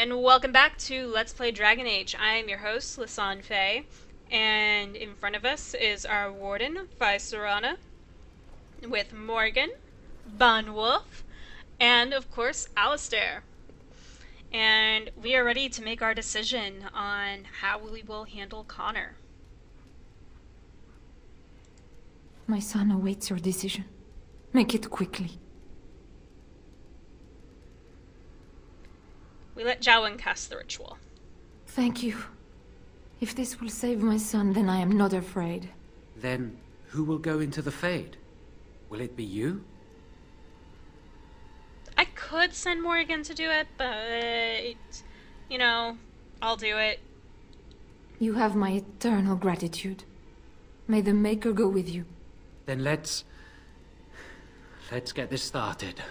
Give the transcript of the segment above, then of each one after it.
and welcome back to Let's Play Dragon Age. I am your host, Lisanne Faye, and in front of us is our warden, Vicerana, with Morgan, Bunwolf, and of course, Alistair. And we are ready to make our decision on how we will handle Connor. My son awaits your decision. Make it quickly. We let Jowen cast the ritual. Thank you. If this will save my son, then I am not afraid. Then, who will go into the Fade? Will it be you? I could send Morgan to do it, but, you know, I'll do it. You have my eternal gratitude. May the Maker go with you. Then let's get this started.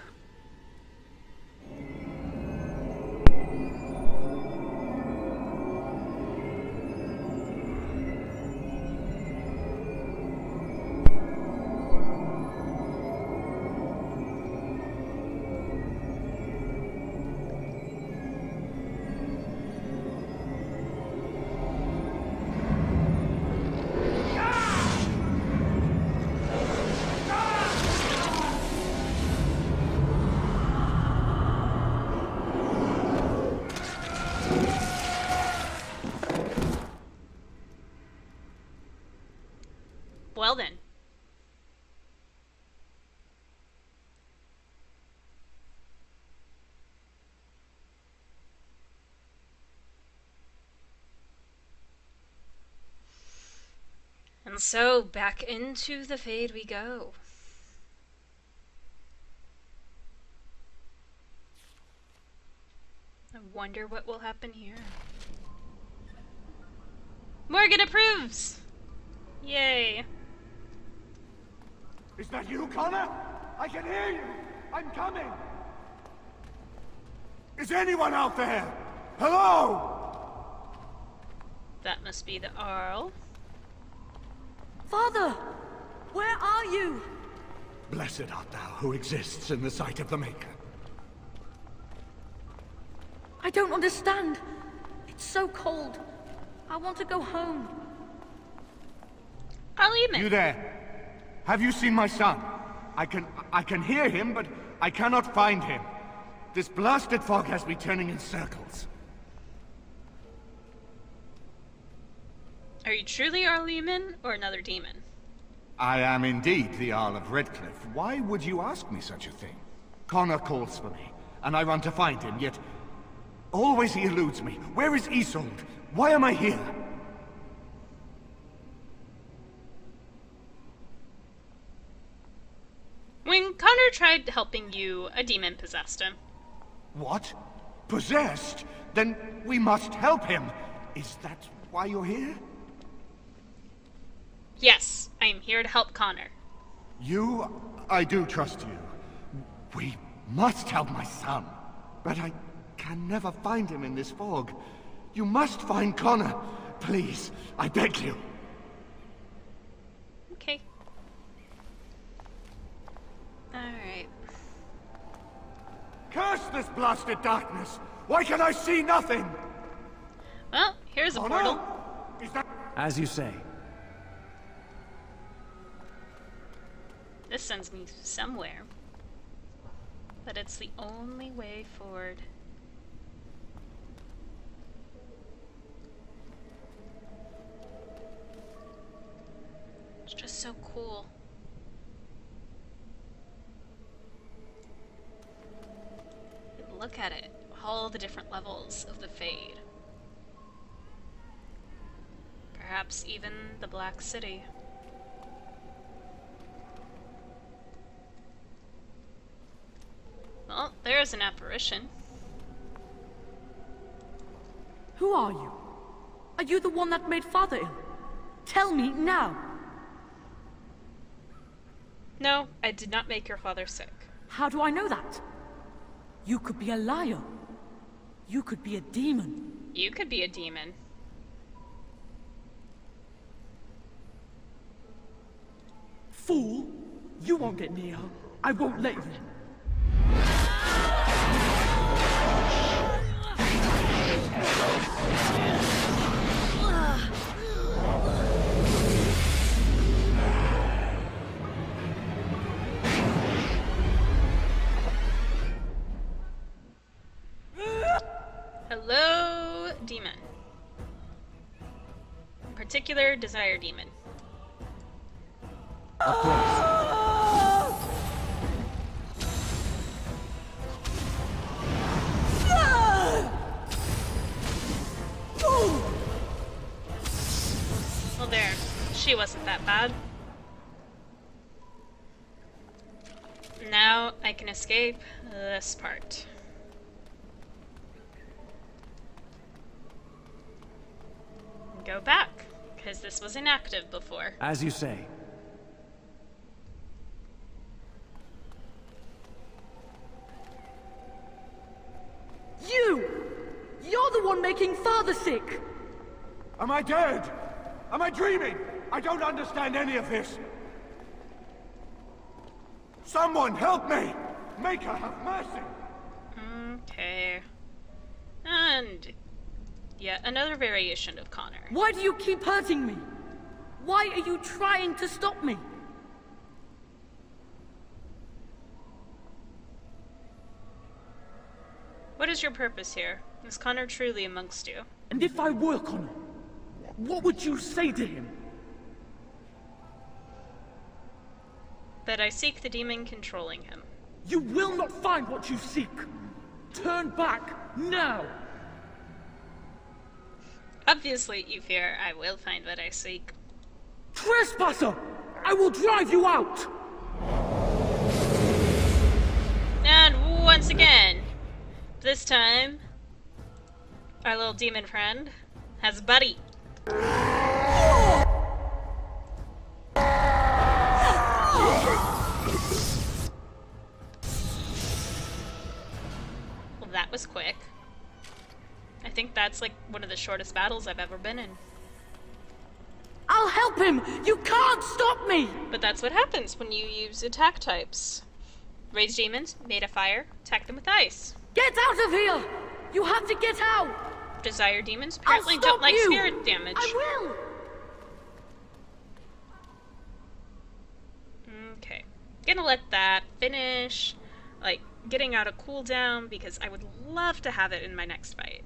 Well then. And so, back into the Fade we go. I wonder what will happen here. Morgan approves! Yay. Is that you, Connor? I can hear you! I'm coming! Is anyone out there? Hello? That must be the Arl. Father! Where are you? Blessed art thou who exists in the sight of the Maker. I don't understand. It's so cold. I want to go home. Arleman. You there? Have you seen my son? I can hear him, but I cannot find him. This blasted fog has me turning in circles. Are you truly Arleman or another demon? I am indeed the Arl of Redcliffe. Why would you ask me such a thing? Connor calls for me, and I run to find him, yet always he eludes me. Where is Isolde? Why am I here? When Connor tried helping you, a demon possessed him. What? Possessed? Then we must help him. Is that why you're here? Yes, I am here to help Connor. I do trust you. We must help my son. But I can never find him in this fog. You must find Connor. Please, I beg you. Okay. Alright. Curse this blasted darkness! Why can I see nothing? Well, here's a Connor? portal. Is that... As you say. This sends me somewhere. But it's the only way forward. It's just so cool. Look at it. All the different levels of the Fade. Perhaps even the Black City. Well, there's an apparition. Who are you? Are you the one that made Father ill? Tell me now. No, I did not make your father sick. How do I know that? You could be a liar. You could be a demon. You could be a demon. Fool! You won't get near her. I won't let you. particular Desire Demon. Up close. Well, there. She wasn't that bad. Now I can escape this part. Go back, because this was inactive before. As you say. You're the one making Father sick! Am I dead? Am I dreaming? I don't understand any of this. Someone help me! Make her have mercy! Okay. And yet another variation of Connor. Why do you keep hurting me? Why are you trying to stop me? What is your purpose here? Is Connor truly amongst you? And if I were Connor, what would you say to him? That I seek the demon controlling him. You will not find what you seek. Turn back, now! Obviously, you fear I will find what I seek. Trespasser! I will drive you out! And once again, this time, our little demon friend has a buddy. Well, that was quick. I think that's like one of the shortest battles I've ever been in. I'll help him! You can't stop me! But that's what happens when you use attack types. Raise demons, made of fire, attack them with ice. Get out of here! You have to get out! Desire demons I'll apparently stop don't like you! spirit damage. I will! Okay. Gonna let that finish, like, getting out a cooldown, because I would love to have it in my next fight.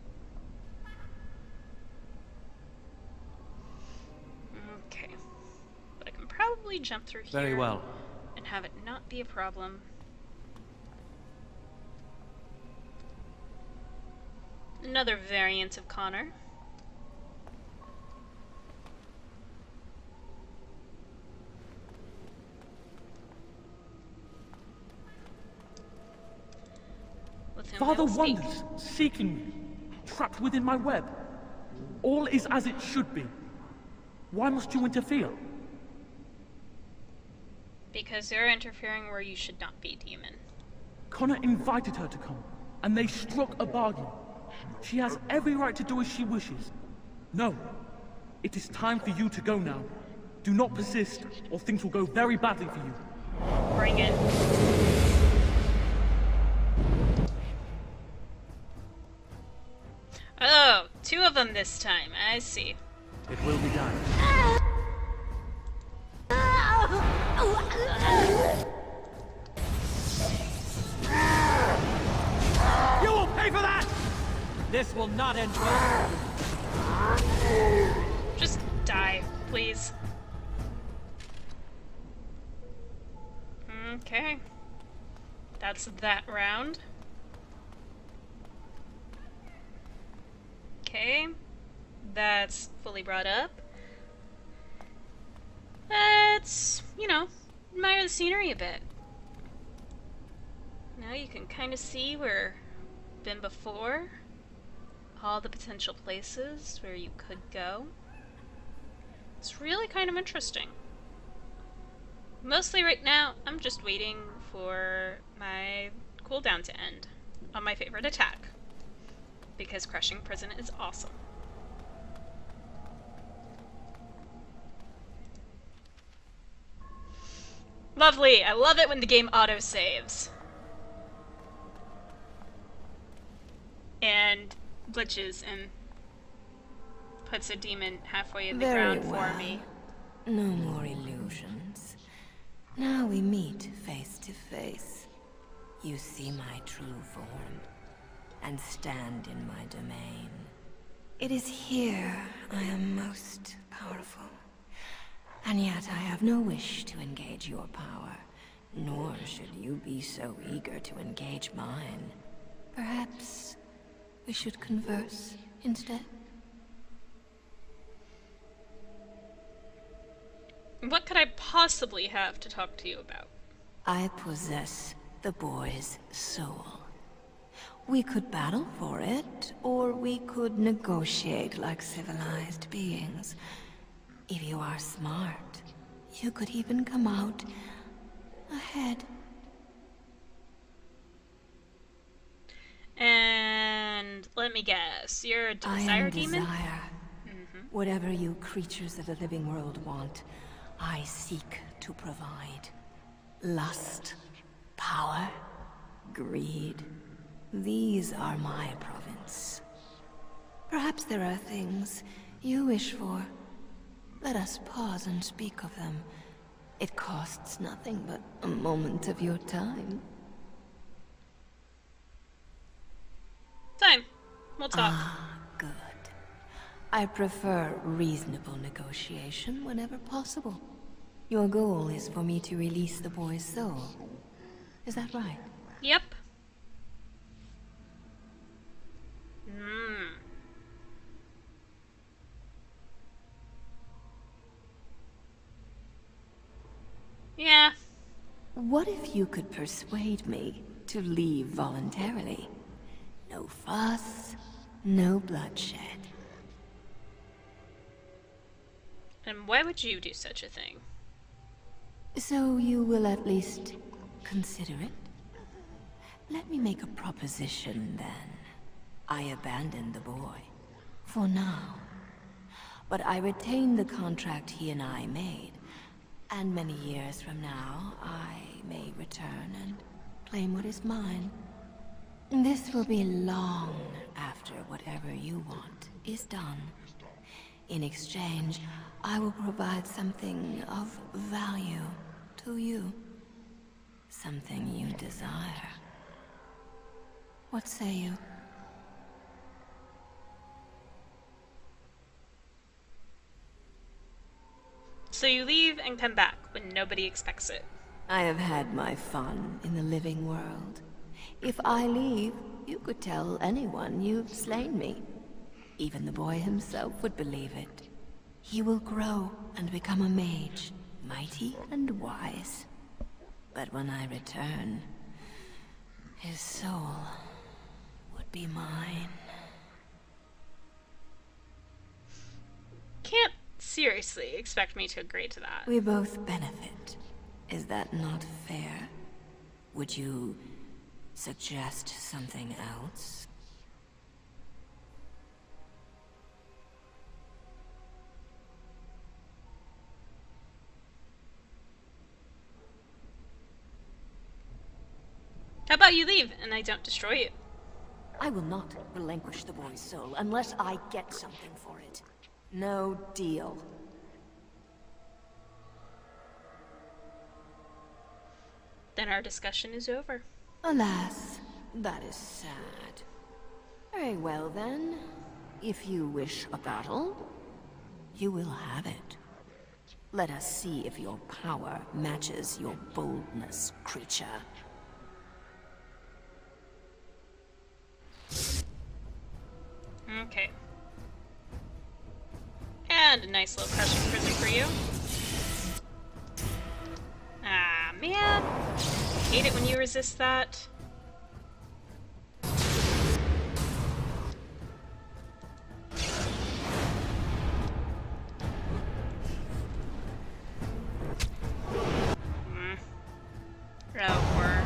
Okay. But I can probably jump through here. Very well. And have it not be a problem. Another variant of Connor. With him Father I will speak. wanders, seeking me, trapped within my web. All is as it should be. Why must you interfere? Because you're interfering where you should not be, demon. Connor invited her to come, and they struck a bargain. She has every right to do as she wishes. No, it is time for you to go now. Do not persist, or things will go very badly for you. Bring it. Oh, two of them this time. I see. It will be done. You will pay for that! This will not end well. Just die, please. Okay. That's that round. Okay. That's fully brought up. Let's, admire the scenery a bit. Now you can kind of see where I've been before. All the potential places where you could go. It's really kind of interesting. Mostly right now, I'm just waiting for my cooldown to end on my favorite attack. Because Crushing Prison is awesome. Lovely! I love it when the game auto-saves. And glitches and puts a demon halfway in the ground for me. No more illusions. Now we meet face to face. You see my true form, and stand in my domain. It is here I am most powerful. And yet I have no wish to engage your power, nor should you be so eager to engage mine. Perhaps we should converse instead? What could I possibly have to talk to you about? I possess the boy's soul. We could battle for it, or we could negotiate like civilized beings. If you are smart, you could even come out ahead. And let me guess, you're a I desire am demon? desire. Whatever you creatures of the living world want, I seek to provide. Lust, power, greed. These are my province. Perhaps there are things you wish for. Let us pause and speak of them. It costs nothing but a moment of your time. Fine. We'll talk. Good. I prefer reasonable negotiation whenever possible. Your goal is for me to release the boy's soul. Is that right? Yep. Hmm. Yeah. What if you could persuade me to leave voluntarily? No fuss, no bloodshed. And why would you do such a thing? So you will at least consider it? Let me make a proposition then. I abandon the boy. For now. But I retain the contract he and I made. And many years from now, I may return and claim what is mine. This will be long after whatever you want is done. In exchange, I will provide something of value to you. Something you desire. What say you? So you leave and come back when nobody expects it. I have had my fun in the living world. If I leave, you could tell anyone you've slain me. Even the boy himself would believe it. He will grow and become a mage, mighty and wise. But when I return, his soul would be mine. Can't seriously expect me to agree to that. We both benefit. Is that not fair? Would you suggest something else? How about you leave and I don't destroy you? I will not relinquish the boy's soul unless I get something for it. No deal. Then our discussion is over. Alas, that is sad. Very well then. If you wish a battle, you will have it. Let us see if your power matches your boldness, creature. Okay. And a nice little crushing prison for you. Ah, man. Hate it when you resist that. Oh, poor.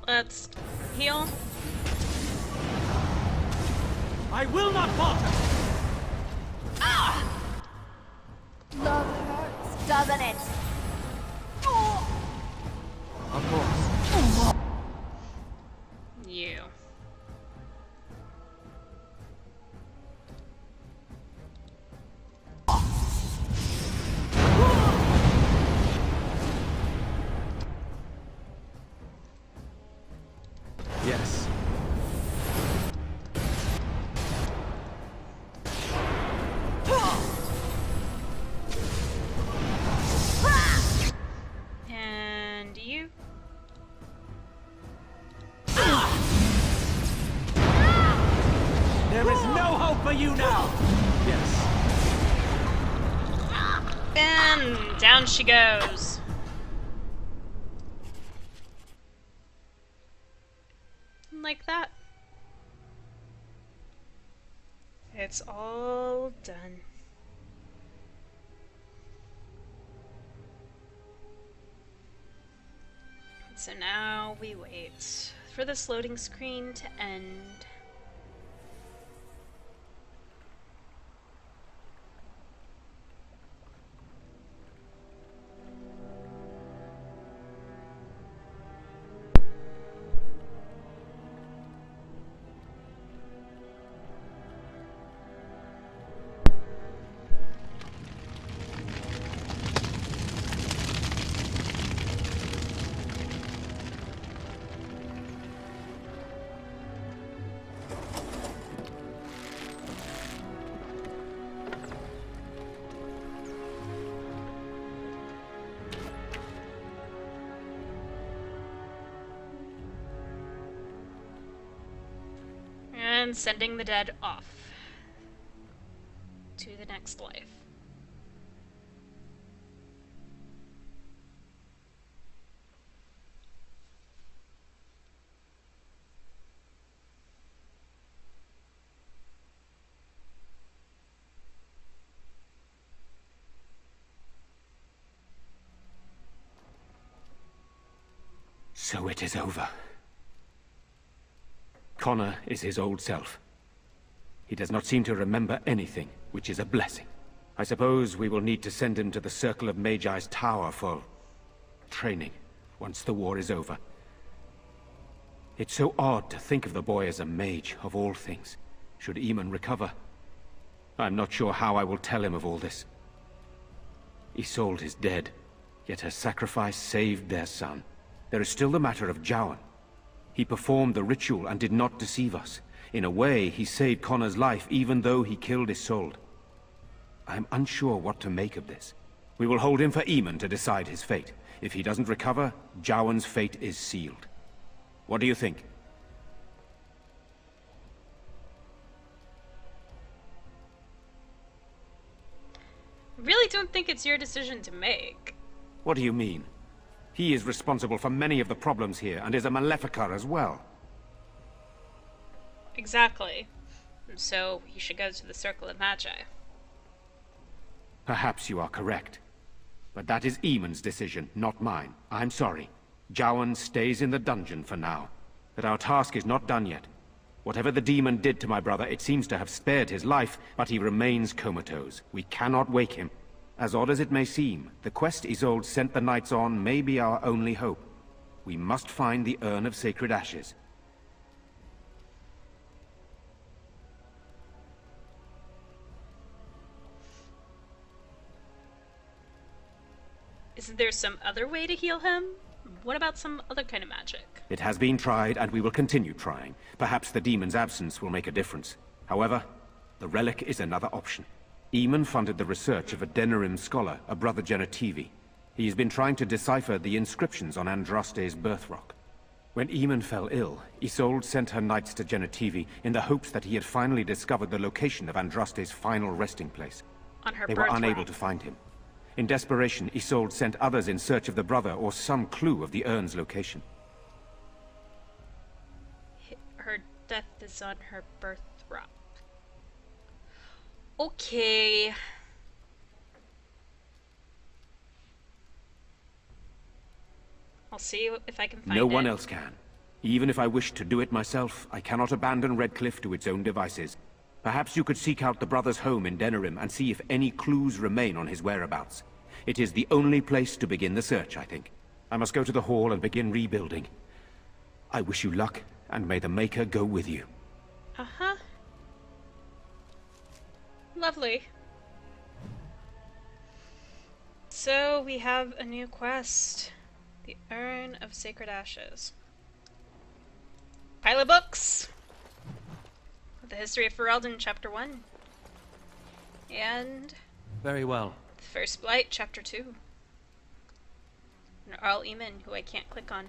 Let's heal. I will not falter! Love hurts, doesn't it? Of course. You. Yes. And down she goes. Like that. It's all done. So now we wait for this loading screen to end. And sending the dead off to the next life. So it is over. Connor is his old self. He does not seem to remember anything, which is a blessing. I suppose we will need to send him to the Circle of Magi's tower for training, once the war is over. It's so odd to think of the boy as a mage, of all things, should Eamon recover. I'm not sure how I will tell him of all this. Isolde is dead, yet her sacrifice saved their son. There is still the matter of Jowan. He performed the ritual and did not deceive us. In a way, he saved Connor's life even though he killed Isolde. I am unsure what to make of this. We will hold him for Eamon to decide his fate. If he doesn't recover, Jowan's fate is sealed. What do you think? Really don't think it's your decision to make. What do you mean? He is responsible for many of the problems here, and is a Maleficar as well. Exactly. And so he should go to the Circle of Magi. Perhaps you are correct. But that is Eamon's decision, not mine. I'm sorry. Jowan stays in the dungeon for now. But our task is not done yet. Whatever the demon did to my brother, it seems to have spared his life, but he remains comatose. We cannot wake him. As odd as it may seem, the quest Isolde sent the knights on may be our only hope. We must find the Urn of Sacred Ashes. Isn't there some other way to heal him? What about some other kind of magic? It has been tried, and we will continue trying. Perhaps the demon's absence will make a difference. However, the relic is another option. Eamon funded the research of a Denerim scholar, a brother Genetivi. He has been trying to decipher the inscriptions on Andraste's birth rock. When Eamon fell ill, Isolde sent her knights to Genetivi in the hopes that he had finally discovered the location of Andraste's final resting place. On her They were birth unable rock. to find him. In desperation, Isolde sent others in search of the brother or some clue of the urn's location. Her death is on her birth rock. Okay. I'll see if I can find it. No one else can. Even if I wished to do it myself, I cannot abandon Redcliffe to its own devices. Perhaps you could seek out the brother's home in Denerim and see if any clues remain on his whereabouts. It is the only place to begin the search, I think. I must go to the hall and begin rebuilding. I wish you luck, and may the Maker go with you. Uh-huh. Lovely. So we have a new quest. The Urn of Sacred Ashes. Pile of books! The History of Ferelden, Chapter 1. And Very well. the First Blight, Chapter 2. And Arl Eamon, who I can't click on.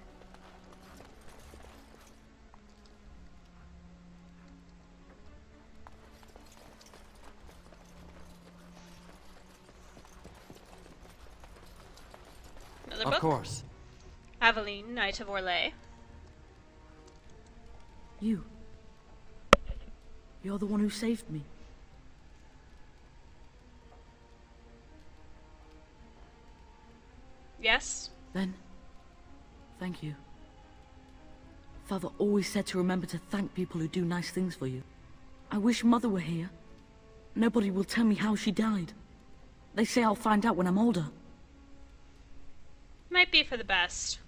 book. Of course. Aveline, Knight of Orlais. You. You're the one who saved me. Yes? Then, thank you. Father always said to remember to thank people who do nice things for you. I wish Mother were here. Nobody will tell me how she died. They say I'll find out when I'm older. Might be for the best.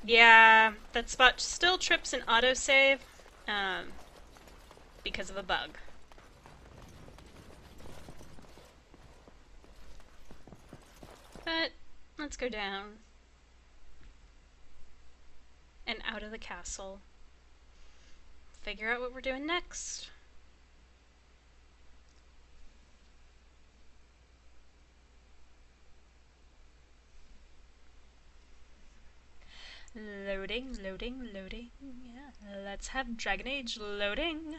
Yeah, that spot still trips an autosave, because of a bug. But, let's go down. And out of the castle. Figure out what we're doing next. Loading, loading, loading. Yeah, let's have Dragon Age loading.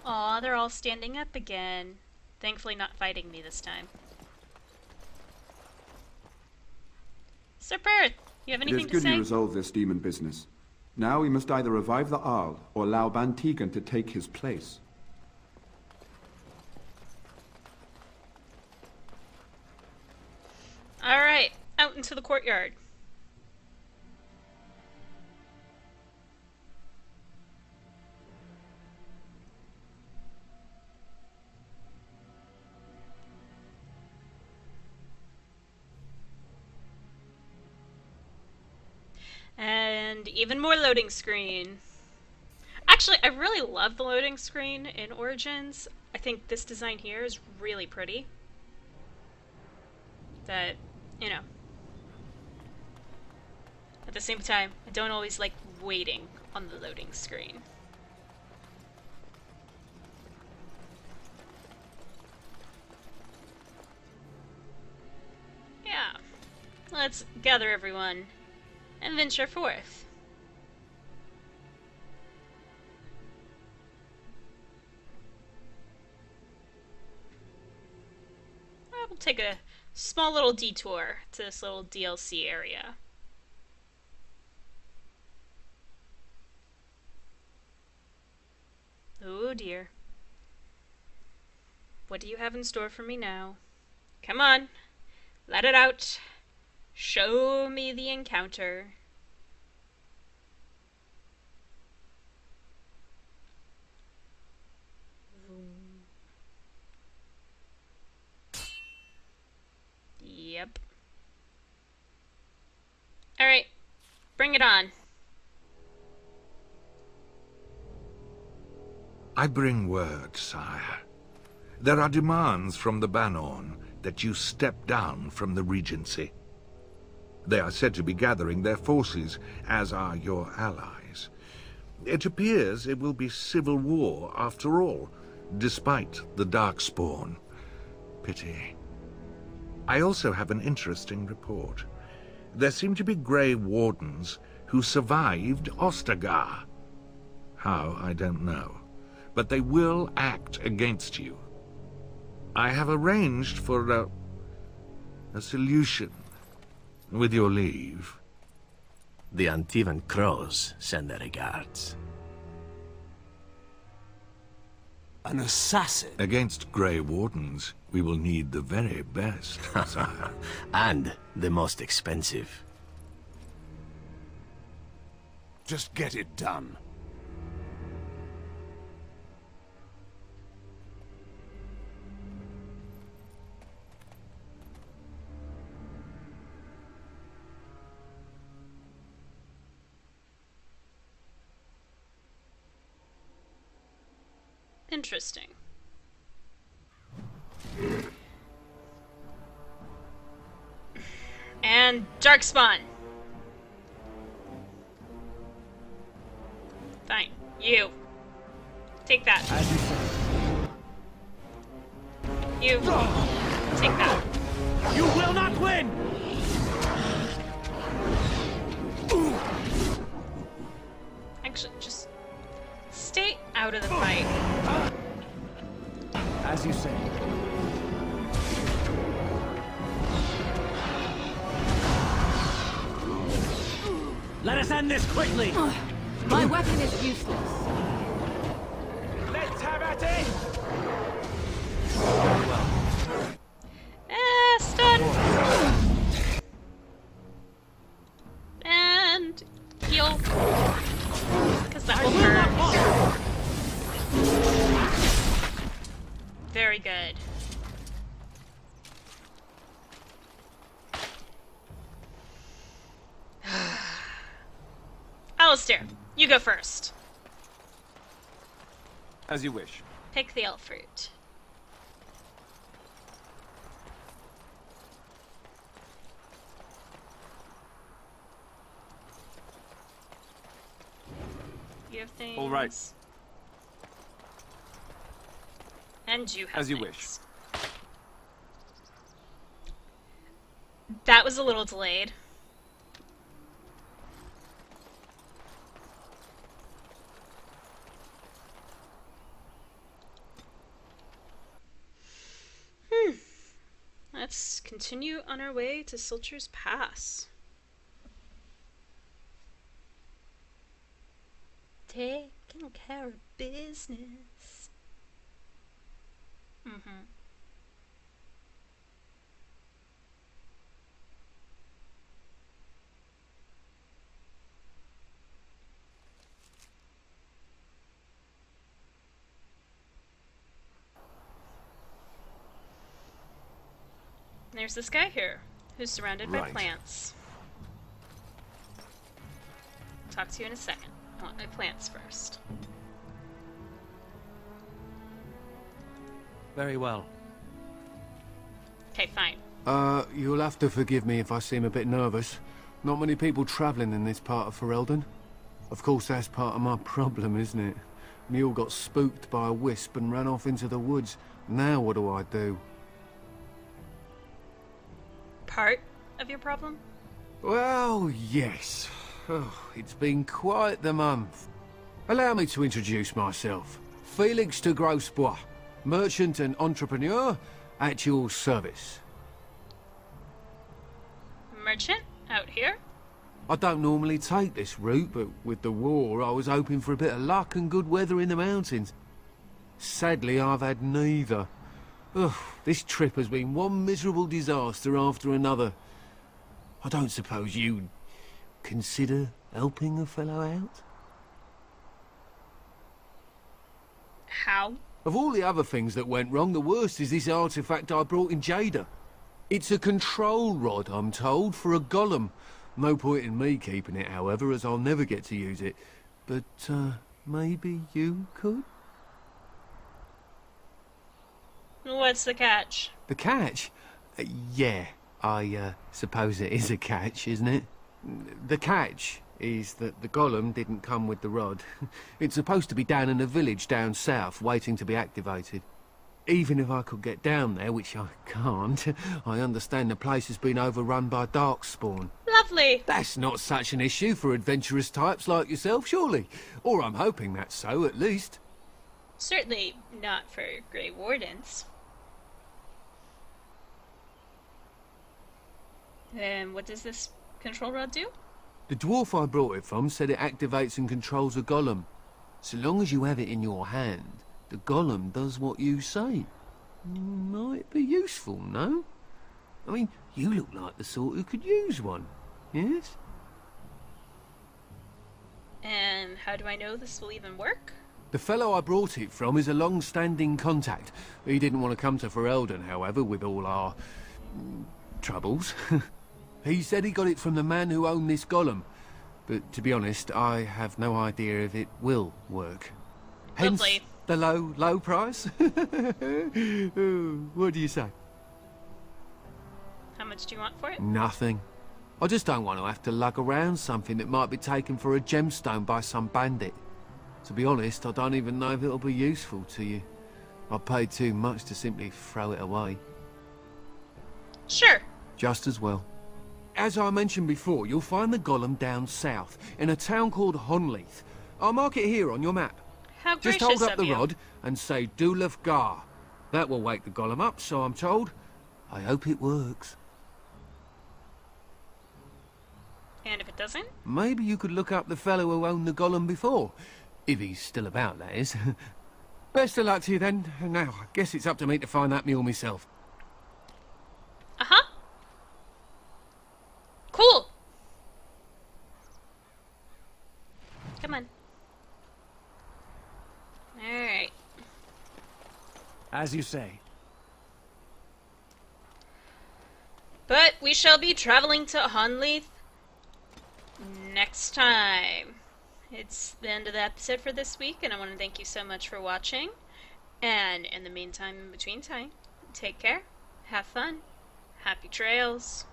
Aw, they're all standing up again. Thankfully not fighting me this time. Sir Perth, you have anything to It is good say? you resolved this demon business. Now we must either revive the Arl or allow Ban Tegan to take his place. Alright, out into the courtyard. And even more loading screen. Actually, I really love the loading screen in Origins. I think this design here is really pretty. That, you know. At the same time, I don't always like waiting on the loading screen. Yeah. Let's gather everyone and venture forth. We'll take a small little detour to this little DLC area. Oh dear. What do you have in store for me now? Come on, let it out. Show me the encounter. Yep. Alright, bring it on. I bring word, sire. There are demands from the Bannorn that you step down from the Regency. They are said to be gathering their forces, as are your allies. It appears it will be civil war after all, despite the Darkspawn. Pity. I also have an interesting report. There seem to be Grey Wardens who survived Ostagar. How, I don't know. But they will act against you. I have arranged for a solution, with your leave. The Antivan Crows send their regards. An assassin? Against Grey Wardens, we will need the very best, sire. And the most expensive. Just get it done. Interesting. And Darkspawn. Fine. You. Take that. As you say. You. Take that. You will not win! Let us end this quickly! My weapon is useless. Let's have at it! Stun! And heal. Because that will hurt. Very good. Alistair, you go first. As you wish. Pick the elf fruit. You have things. All right. And you have As you things. wish. That was a little delayed. Let's continue on our way to Sulcher's Pass. Taking care of business. There's this guy here, who's surrounded by plants. Talk to you in a second. I want my plants first. Very well. Okay, fine. You'll have to forgive me if I seem a bit nervous. Not many people travelling in this part of Ferelden. Of course, that's part of my problem, isn't it? Mule got spooked by a wisp and ran off into the woods. Now what do I do? Part of your problem? Well, yes. Oh, it's been quite the month. Allow me to introduce myself. Felix de Grosbois, merchant and entrepreneur at your service. Merchant? Out here? I don't normally take this route, but with the war, I was hoping for a bit of luck and good weather in the mountains. Sadly, I've had neither. Ugh, this trip has been one miserable disaster after another. I don't suppose you'd consider helping a fellow out? How? Of all the other things that went wrong, the worst is this artifact I brought in Jada. It's a control rod, I'm told, for a golem. No point in me keeping it, however, as I'll never get to use it. But, maybe you could? What's the catch? The catch? Yeah, I suppose it is a catch, isn't it? The catch is that the golem didn't come with the rod. It's supposed to be down in a village down south, waiting to be activated. Even if I could get down there, which I can't, I understand the place has been overrun by darkspawn. Lovely! That's not such an issue for adventurous types like yourself, surely? Or I'm hoping that's so, at least. Certainly not for Grey Wardens. What does this control rod do? The dwarf I brought it from said it activates and controls a golem. So long as you have it in your hand, the golem does what you say. Might be useful, no? I mean, you look like the sort who could use one, yes? And how do I know this will even work? The fellow I brought it from is a long-standing contact. He didn't want to come to Ferelden, however, with all our troubles. He said he got it from the man who owned this golem. But to be honest, I have no idea if it will work. Hence Lovely. the low price. What do you say? How much do you want for it? Nothing. I just don't want to have to lug around something that might be taken for a gemstone by some bandit. To be honest, I don't even know if it'll be useful to you. I paid too much to simply throw it away. Sure. Just as well. As I mentioned before, you'll find the golem down south, in a town called Honleith. I'll mark it here on your map. How Just gracious hold up of the you. rod and say Dulaf Gar. That will wake the golem up, so I'm told. I hope it works. And if it it doesn't? Maybe you could look up the fellow who owned the golem before. If he's still about, that is. Best of luck to you then. Now, I guess it's up to me to find that mule myself. Uh-huh. Cool. Come on. Alright. As you say. But we shall be traveling to Honleith next time. It's the end of the episode for this week, and I want to thank you so much for watching. And in the meantime, in between time, take care, have fun, happy trails.